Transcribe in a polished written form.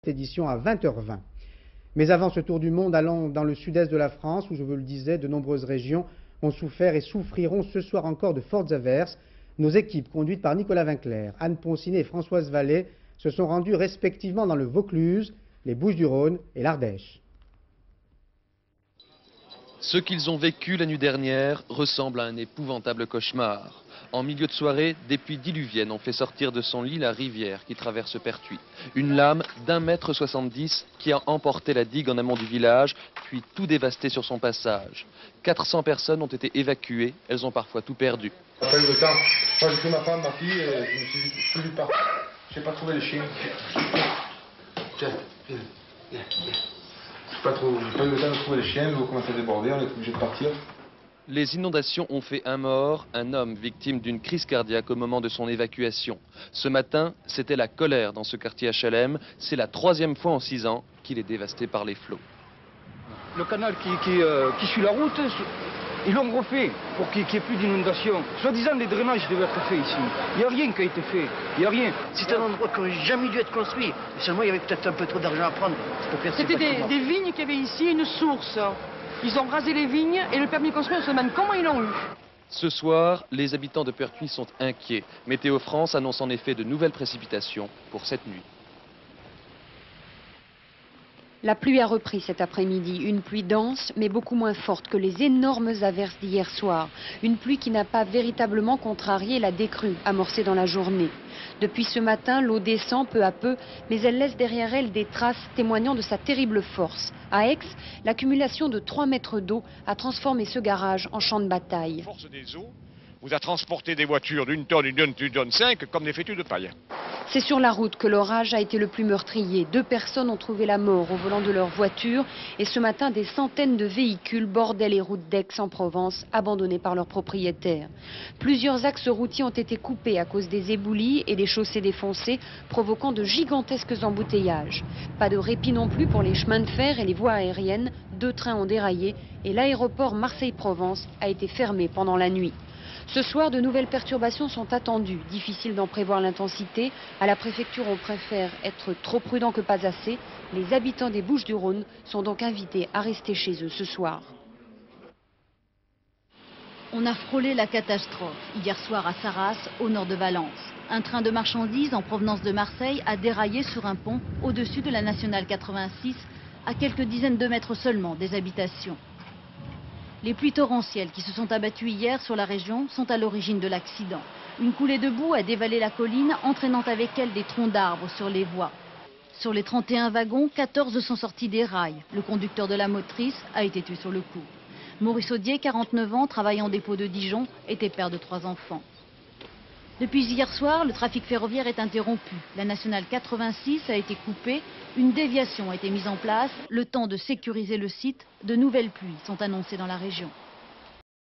édition à 20h20. Mais avant ce tour du monde, allons dans le sud-est de la France, où, je vous le disais, de nombreuses régions ont souffert et souffriront ce soir encore de fortes averses. Nos équipes, conduites par Nicolas Vinclair, Anne Poncinet et Françoise Vallée, se sont rendues respectivement dans le Vaucluse, les Bouches-du-Rhône et l'Ardèche. Ce qu'ils ont vécu la nuit dernière ressemble à un épouvantable cauchemar. En milieu de soirée, des pluies diluviennes ont fait sortir de son lit la rivière qui traverse Pertuis. Une lame d'1,70 m qui a emporté la digue en amont du village, puis tout dévasté sur son passage. 400 personnes ont été évacuées, elles ont parfois tout perdu. Après le temps, moi j'ai pris ma femme, ma fille, je me suis dit pas. J'ai pas trouvé le chien. Tiens, viens. J'ai pas eu le temps de trouver le chien, l'eau commence à déborder, on est obligé de partir. Les inondations ont fait un mort, un homme victime d'une crise cardiaque au moment de son évacuation. Ce matin, c'était la colère dans ce quartier HLM. C'est la 3e fois en 6 ans qu'il est dévasté par les flots. Le canal qui suit la route, ils l'ont refait pour qu'il n'y ait plus d'inondation. Soi-disant, les drainages devaient être faits ici. Il n'y a rien qui a été fait. Il n'y a rien. C'est un endroit qui n'aurait jamais dû être construit. Seulement, il y avait peut-être un peu trop d'argent à prendre. C'était des vignes qu'il y avait ici, une source. Ils ont rasé les vignes et le permis de construire, on se demande comment ils l'ont eu. Ce soir, les habitants de Pertuis sont inquiets. Météo France annonce en effet de nouvelles précipitations pour cette nuit. La pluie a repris cet après-midi, une pluie dense mais beaucoup moins forte que les énormes averses d'hier soir. Une pluie qui n'a pas véritablement contrarié la décrue amorcée dans la journée. Depuis ce matin, l'eau descend peu à peu, mais elle laisse derrière elle des traces témoignant de sa terrible force. À Aix, l'accumulation de 3 mètres d'eau a transformé ce garage en champ de bataille. La force des eaux vous a transporté des voitures d'une tonne, d'une tonne 5 comme des fétus de paille. C'est sur la route que l'orage a été le plus meurtrier. 2 personnes ont trouvé la mort au volant de leur voiture. Et ce matin, des centaines de véhicules bordaient les routes d'Aix-en-Provence, abandonnées par leurs propriétaires. Plusieurs axes routiers ont été coupés à cause des éboulis et des chaussées défoncées, provoquant de gigantesques embouteillages. Pas de répit non plus pour les chemins de fer et les voies aériennes. 2 trains ont déraillé et l'aéroport Marseille-Provence a été fermé pendant la nuit. Ce soir, de nouvelles perturbations sont attendues. Difficile d'en prévoir l'intensité. À la préfecture, on préfère être trop prudent que pas assez. Les habitants des Bouches-du-Rhône sont donc invités à rester chez eux ce soir. On a frôlé la catastrophe hier soir à Sarras, au nord de Valence. Un train de marchandises en provenance de Marseille a déraillé sur un pont au-dessus de la nationale 86, à quelques dizaines de mètres seulement des habitations. Les pluies torrentielles qui se sont abattues hier sur la région sont à l'origine de l'accident. Une coulée de boue a dévalé la colline, entraînant avec elle des troncs d'arbres sur les voies. Sur les 31 wagons, 14 sont sortis des rails. Le conducteur de la motrice a été tué sur le coup. Maurice Audier, 49 ans, travaillant en dépôt de Dijon, était père de 3 enfants. Depuis hier soir, le trafic ferroviaire est interrompu. La nationale 86 a été coupée, une déviation a été mise en place. Le temps de sécuriser le site, de nouvelles pluies sont annoncées dans la région.